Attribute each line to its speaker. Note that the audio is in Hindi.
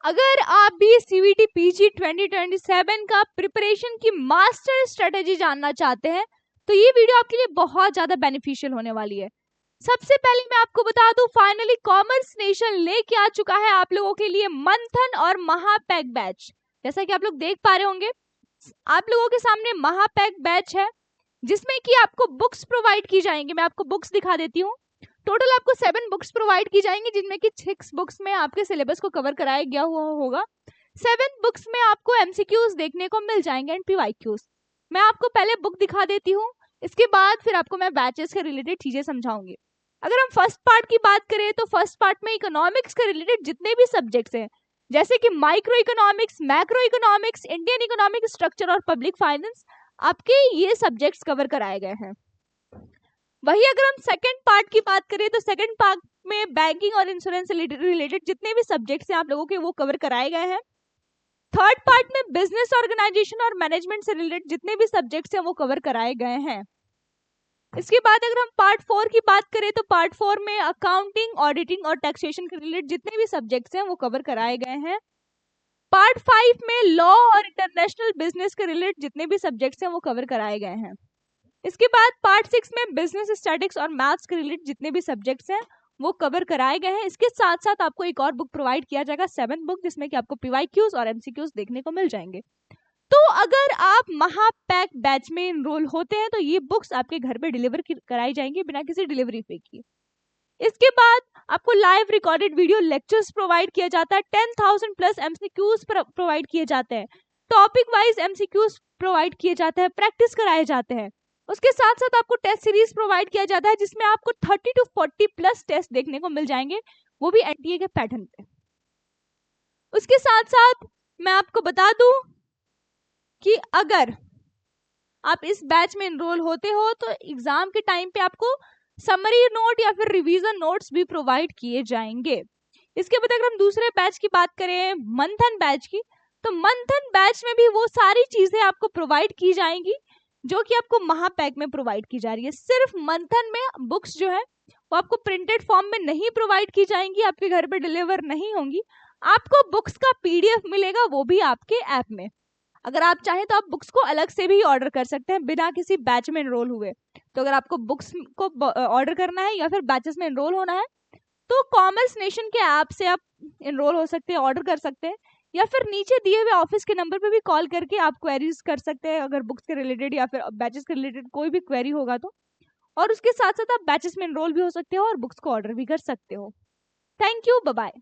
Speaker 1: अगर आप भी सीवीटी पीजी 2027 का प्रिपरेशन की मास्टर स्ट्रेटेजी जानना चाहते हैं तो ये वीडियो आपके लिए बहुत ज्यादा बेनिफिशियल होने वाली है। सबसे पहले मैं आपको बता दूं, फाइनली कॉमर्स नेशन लेके आ चुका है आप लोगों के लिए मंथन और महापैक बैच। जैसा कि आप लोग देख पा रहे होंगे, आप लोगों के सामने महापैक बैच है जिसमें कि आपको बुक्स प्रोवाइड की जाएंगी। मैं आपको बुक्स दिखा देती हूँ। टोटल आपको 7 बुक्स प्रोवाइड की जाएंगी जिनमें कि 6 बुक्स में आपके सिलेबस को कवर कराया गया हुआ होगा। 7 बुक्स में आपको एमसीक्यूज देखने को मिल जाएंगे एंड पीवाईक्यूज। मैं आपको पहले बुक दिखा देती हूँ, इसके बाद फिर आपको मैं बैचेस के रिलेटेड चीजें समझाऊंगी। अगर हम फर्स्ट पार्ट की बात करें तो फर्स्ट पार्ट में इकोनॉमिक्स के रिलेटेड जितने भी सब्जेक्ट्स हैं जैसे कि micro economics, macro economics, Indian economic structure और पब्लिक फाइनेंस, आपके ये सब्जेक्ट्स कवर कराए गए हैं। वही अगर हम सेकंड पार्ट की बात करें तो सेकंड पार्ट में बैंकिंग और इंश्योरेंस से रिलेटेड जितने भी सब्जेक्ट्स हैं आप लोगों के वो कवर कराए गए हैं। थर्ड पार्ट में बिजनेस ऑर्गेनाइजेशन और मैनेजमेंट से रिलेटेड जितने भी सब्जेक्ट्स हैं वो कवर कराए गए हैं। इसके बाद अगर हम पार्ट 4 की बात करें तो पार्ट 4 में अकाउंटिंग, ऑडिटिंग और टैक्सेशन के रिलेटेड जितने भी सब्जेक्ट्स हैं वो कवर कराए गए हैं। पार्ट 5 में लॉ और इंटरनेशनल बिजनेस के रिलेटेड जितने भी सब्जेक्ट्स हैं वो कवर कराए गए हैं। इसके बाद पार्ट 6 में बिजनेस स्टैटिक्स और मैथ्स के रिलेटेड जितने भी सब्जेक्ट्स हैं वो कवर कराए गए हैं। इसके साथ साथ आपको एक और बुक प्रोवाइड किया जाएगा 7 बुक, जिसमें कि आपको पीवाईक्यूज और एमसीक्यूज देखने को मिल जाएंगे। तो अगर आप महापैक बैच में इनरोल होते हैं तो ये बुक्स आपके घर पे डिलीवर कराई जाएंगी बिना किसी डिलीवरी फी की। इसके बाद आपको live recorded video lectures provide किया जाता है। 10,000 प्लस एमसीक्यूज प्रोवाइड किए जाते हैं। टॉपिक वाइज एमसीक्यूज प्रोवाइड किए जाते हैं, प्रैक्टिस कराए जाते हैं। उसके साथ साथ आपको टेस्ट सीरीज प्रोवाइड किया जाता है जिसमें आपको 30 to 40 प्लस टेस्ट देखने को मिल जाएंगे, वो भी एनटीए के पैटर्न पे। उसके साथ साथ मैं आपको बता दूं कि अगर आप इस बैच में एनरोल होते हो तो एग्जाम के टाइम पे आपको समरी नोट या फिर रिवीजन नोट्स भी प्रोवाइड किए जाएंगे। इसके बाद अगर हम दूसरे बैच की बात करें मंथन बैच की, तो मंथन बैच में भी वो सारी चीजें आपको प्रोवाइड की जाएंगी जो कि आपको महापैक में प्रोवाइड की जा रही है। सिर्फ मंथन में बुक्स जो है वो आपको प्रिंटेड फॉर्म में नहीं प्रोवाइड की जाएंगी, आपके घर पे डिलीवर नहीं होंगी। आपको बुक्स का पीडीएफ मिलेगा, वो भी आपके ऐप में। अगर आप चाहें तो आप बुक्स को अलग से भी ऑर्डर कर सकते हैं बिना किसी बैच में एनरोल हुए। तो अगर आपको बुक्स को ऑर्डर करना है या फिर बैचेस में एनरोल होना है तो कॉमर्स नेशन के ऐप से आप एनरोल हो सकते हैं, ऑर्डर कर सकते हैं, या फिर नीचे दिए हुए ऑफिस के नंबर पे भी कॉल करके आप क्वेरीज कर सकते हैं अगर बुक्स के रिलेटेड या फिर बैचेस के रिलेटेड कोई भी क्वेरी होगा तो। और उसके साथ साथ आप बैचेस में एनरोल भी हो सकते हो और बुक्स को ऑर्डर भी कर सकते हो। Thank you, bye bye.